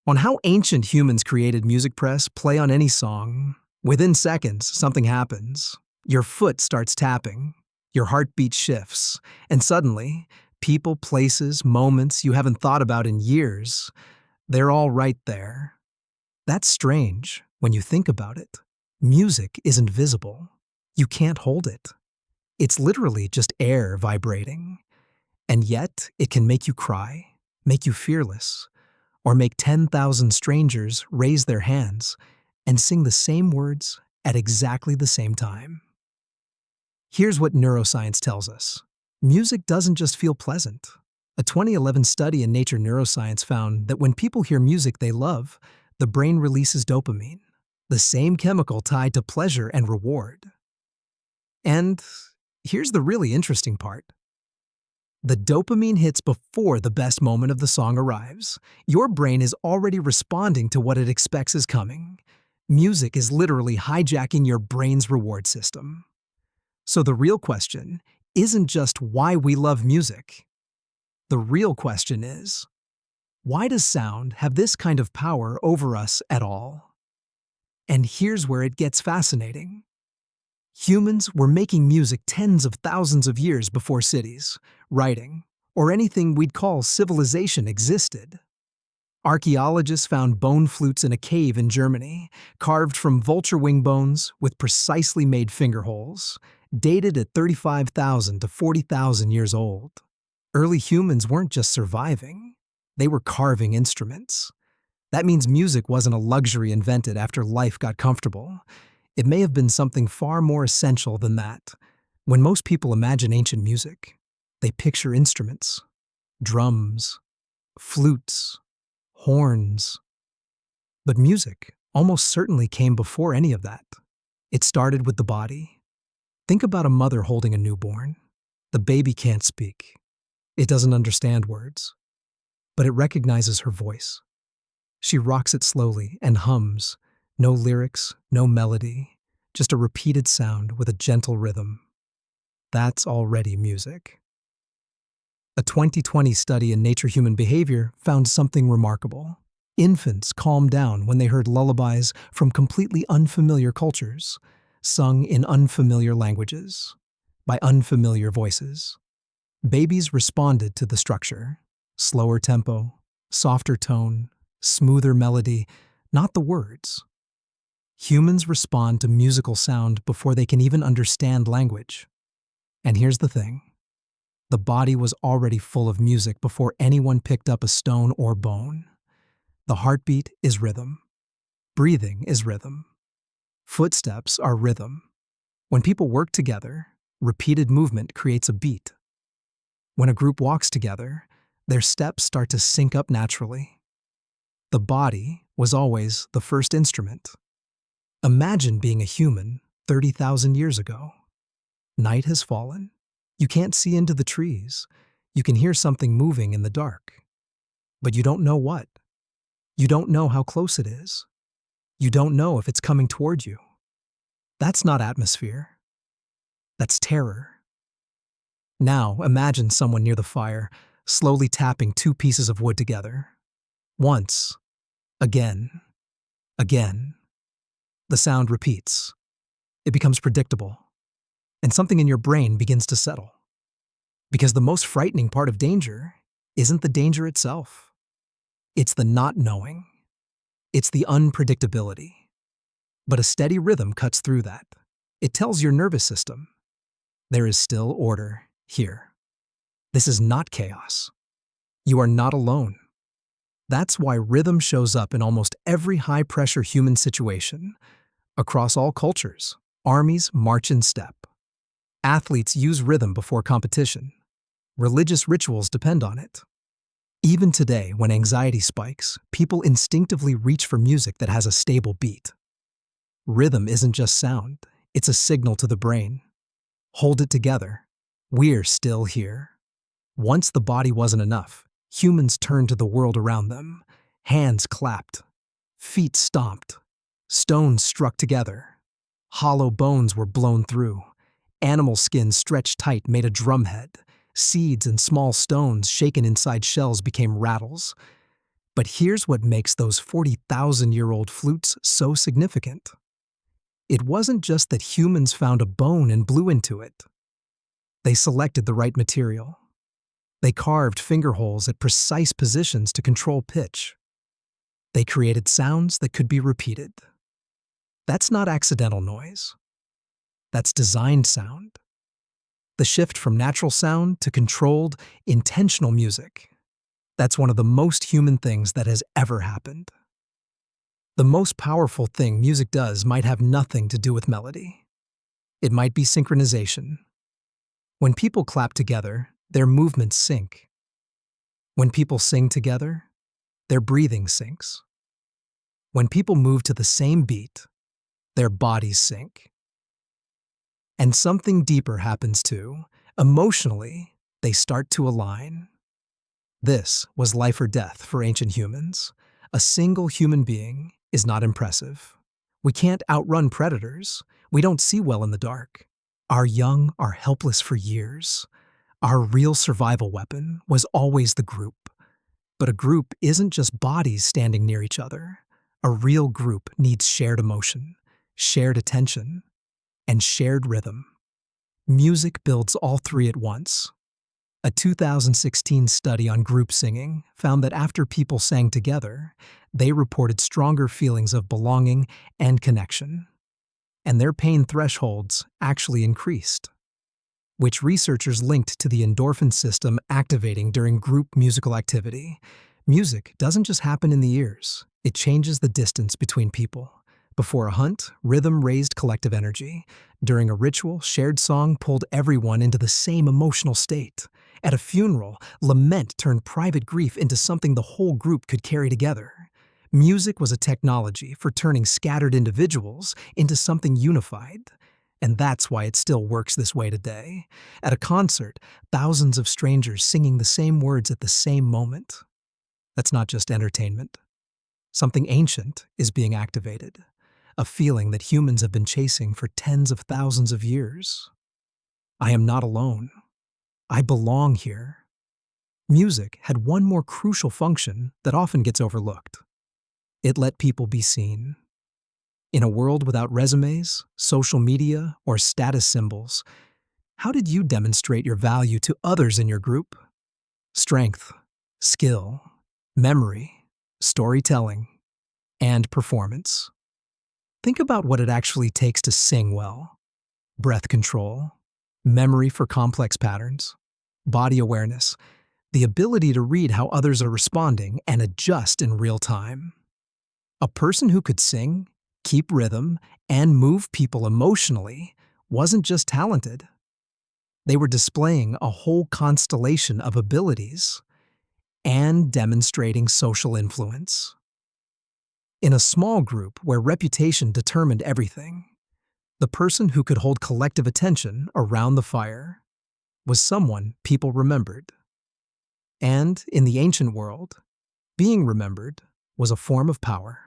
On how ancient humans created music, press play on any song. Within seconds, something happens. Your foot starts tapping, your heartbeat shifts, and suddenly, people, places, moments you haven't thought about in years, they're all right there. That's strange when you think about it. Music isn't visible. You can't hold it. It's literally just air vibrating. And yet, it can make you cry, make you fearless, or make 10,000 strangers raise their hands and sing the same words at exactly the same time. Here's what neuroscience tells us. Music doesn't just feel pleasant. A 2011 study in Nature Neuroscience found that when people hear music they love, the brain releases dopamine, the same chemical tied to pleasure and reward. And here's the really interesting part. The dopamine hits before the best moment of the song arrives. Your brain is already responding to what it expects is coming. Music is literally hijacking your brain's reward system. So the real question isn't just why we love music. The real question is, why does sound have this kind of power over us at all? And here's where it gets fascinating. Humans were making music tens of thousands of years before cities, writing, or anything we'd call civilization existed. Archaeologists found bone flutes in a cave in Germany, carved from vulture wing bones with precisely made finger holes, dated at 35,000 to 40,000 years old. Early humans weren't just surviving, they were carving instruments. That means music wasn't a luxury invented after life got comfortable. It may have been something far more essential than that. When most people imagine ancient music, they picture instruments, drums, flutes, horns. But music almost certainly came before any of that. It started with the body. Think about a mother holding a newborn. The baby can't speak. It doesn't understand words, but it recognizes her voice. She rocks it slowly and hums. No lyrics, no melody, just a repeated sound with a gentle rhythm. That's already music. A 2020 study in Nature Human Behavior found something remarkable. Infants calmed down when they heard lullabies from completely unfamiliar cultures, sung in unfamiliar languages, by unfamiliar voices. Babies responded to the structure, slower tempo, softer tone, smoother melody, not the words. Humans respond to musical sound before they can even understand language. And here's the thing. The body was already full of music before anyone picked up a stone or bone. The heartbeat is rhythm. Breathing is rhythm. Footsteps are rhythm. When people work together, repeated movement creates a beat. When a group walks together, their steps start to sync up naturally. The body was always the first instrument. Imagine being a human 30,000 years ago. Night has fallen. You can't see into the trees. You can hear something moving in the dark. But you don't know what. You don't know how close it is. You don't know if it's coming toward you. That's not atmosphere. That's terror. Now imagine someone near the fire, slowly tapping two pieces of wood together. Once, again, again. The sound repeats. It becomes predictable. And something in your brain begins to settle. Because the most frightening part of danger isn't the danger itself. It's the not knowing. It's the unpredictability. But a steady rhythm cuts through that. It tells your nervous system, there is still order here. This is not chaos. You are not alone. That's why rhythm shows up in almost every high-pressure human situation. Across all cultures, armies march in step. Athletes use rhythm before competition. Religious rituals depend on it. Even today, when anxiety spikes, people instinctively reach for music that has a stable beat. Rhythm isn't just sound, it's a signal to the brain. Hold it together. We're still here. Once the body wasn't enough, humans turned to the world around them. Hands clapped. Feet stomped. Stones struck together. Hollow bones were blown through. Animal skin stretched tight made a drumhead. Seeds and small stones shaken inside shells became rattles. But here's what makes those 40,000-year-old flutes so significant. It wasn't just that humans found a bone and blew into it. They selected the right material. They carved finger holes at precise positions to control pitch. They created sounds that could be repeated. That's not accidental noise. That's designed sound. The shift from natural sound to controlled, intentional music. That's one of the most human things that has ever happened. The most powerful thing music does might have nothing to do with melody. It might be synchronization. When people clap together, their movements sync. When people sing together, their breathing syncs. When people move to the same beat, their bodies sync. And something deeper happens too. Emotionally, they start to align. This was life or death for ancient humans. A single human being is not impressive. We can't outrun predators. We don't see well in the dark. Our young are helpless for years. Our real survival weapon was always the group. But a group isn't just bodies standing near each other. A real group needs shared emotion, shared attention, and shared rhythm. Music builds all three at once. A 2016 study on group singing found that after people sang together, they reported stronger feelings of belonging and connection. And their pain thresholds actually increased, which researchers linked to the endorphin system activating during group musical activity. Music doesn't just happen in the ears, it changes the distance between people. Before a hunt, rhythm raised collective energy. During a ritual, shared song pulled everyone into the same emotional state. At a funeral, lament turned private grief into something the whole group could carry together. Music was a technology for turning scattered individuals into something unified. And that's why it still works this way today. At a concert, thousands of strangers singing the same words at the same moment. That's not just entertainment. Something ancient is being activated. A feeling that humans have been chasing for tens of thousands of years. I am not alone. I belong here. Music had one more crucial function that often gets overlooked. It let people be seen. In a world without resumes, social media, or status symbols, how did you demonstrate your value to others in your group? Strength, skill, memory, storytelling, and performance. Think about what it actually takes to sing well. Breath control, memory for complex patterns, body awareness, the ability to read how others are responding and adjust in real time. A person who could sing, keep rhythm, and move people emotionally wasn't just talented. They were displaying a whole constellation of abilities and demonstrating social influence. In a small group where reputation determined everything, the person who could hold collective attention around the fire was someone people remembered. And in the ancient world, being remembered was a form of power.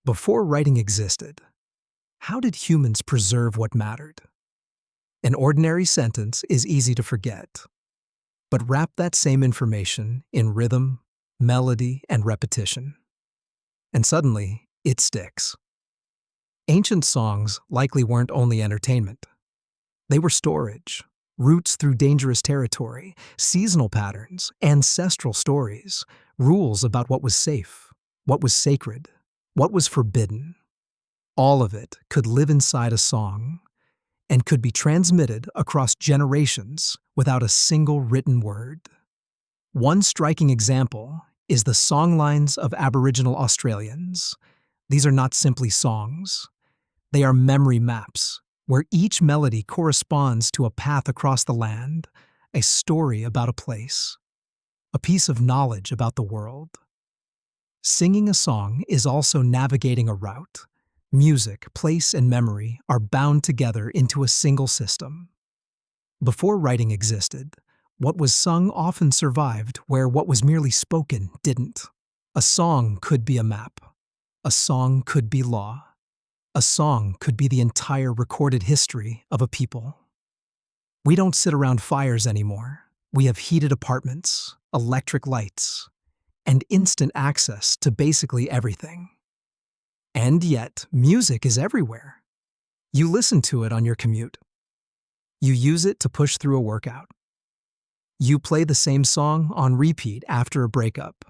Before writing existed, how did humans preserve what mattered? An ordinary sentence is easy to forget, but wrap that same information in rhythm, melody, and repetition. And suddenly, it sticks. Ancient songs likely weren't only entertainment. They were storage, routes through dangerous territory, seasonal patterns, ancestral stories, rules about what was safe, what was sacred, what was forbidden. All of it could live inside a song and could be transmitted across generations without a single written word. One striking example is the songlines of Aboriginal Australians. These are not simply songs. They are memory maps, where each melody corresponds to a path across the land, a story about a place, a piece of knowledge about the world. Singing a song is also navigating a route. Music, place, and memory are bound together into a single system. Before writing existed, what was sung often survived where what was merely spoken didn't. A song could be a map. A song could be law. A song could be the entire recorded history of a people. We don't sit around fires anymore. We have heated apartments, electric lights, and instant access to basically everything. And yet, music is everywhere. You listen to it on your commute. You use it to push through a workout. You play the same song on repeat after a breakup.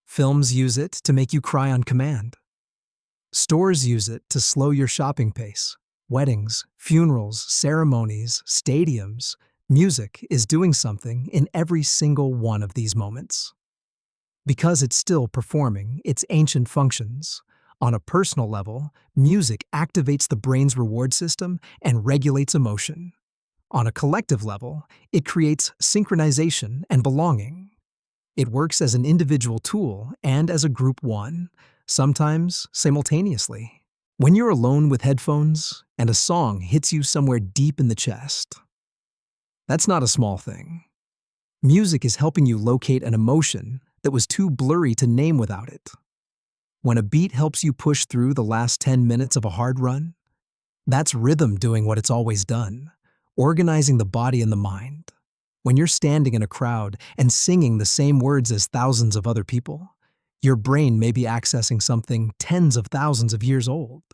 Films use it to make you cry on command. Stores use it to slow your shopping pace. Weddings, funerals, ceremonies, stadiums, music is doing something in every single one of these moments. Because it's still performing its ancient functions, on a personal level, music activates the brain's reward system and regulates emotion. On a collective level, it creates synchronization and belonging. It works as an individual tool and as a group one, sometimes simultaneously. When you're alone with headphones and a song hits you somewhere deep in the chest, that's not a small thing. Music is helping you locate an emotion that was too blurry to name without it. When a beat helps you push through the last 10 minutes of a hard run, that's rhythm doing what it's always done, organizing the body and the mind. When you're standing in a crowd and singing the same words as thousands of other people, your brain may be accessing something tens of thousands of years old,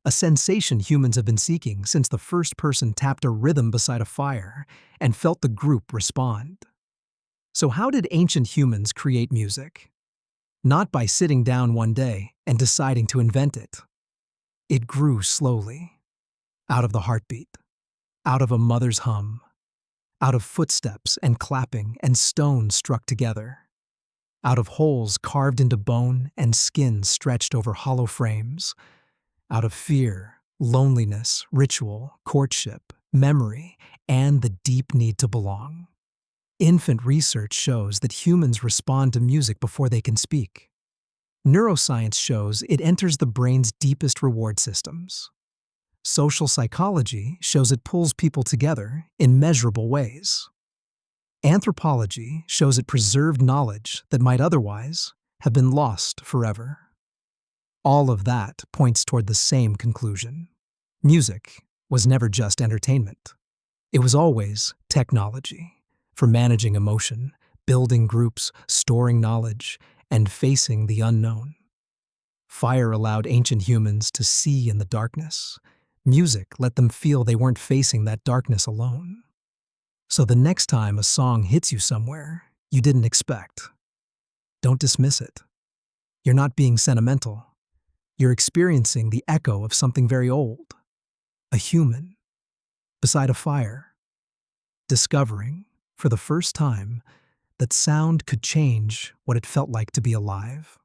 a sensation humans have been seeking since the first person tapped a rhythm beside a fire and felt the group respond. So how did ancient humans create music? Not by sitting down one day and deciding to invent it. It grew slowly, out of the heartbeat, out of a mother's hum, out of footsteps and clapping and stones struck together, out of holes carved into bone and skin stretched over hollow frames, out of fear, loneliness, ritual, courtship, memory, and the deep need to belong. Infant research shows that humans respond to music before they can speak. Neuroscience shows it enters the brain's deepest reward systems. Social psychology shows it pulls people together in measurable ways. Anthropology shows it preserved knowledge that might otherwise have been lost forever. All of that points toward the same conclusion. Music was never just entertainment. It was always technology for managing emotion, building groups, storing knowledge, and facing the unknown. Fire allowed ancient humans to see in the darkness. Music let them feel they weren't facing that darkness alone. So the next time a song hits you somewhere you didn't expect, don't dismiss it. You're not being sentimental. You're experiencing the echo of something very old. A human, beside a fire, discovering, for the first time, that sound could change what it felt like to be alive.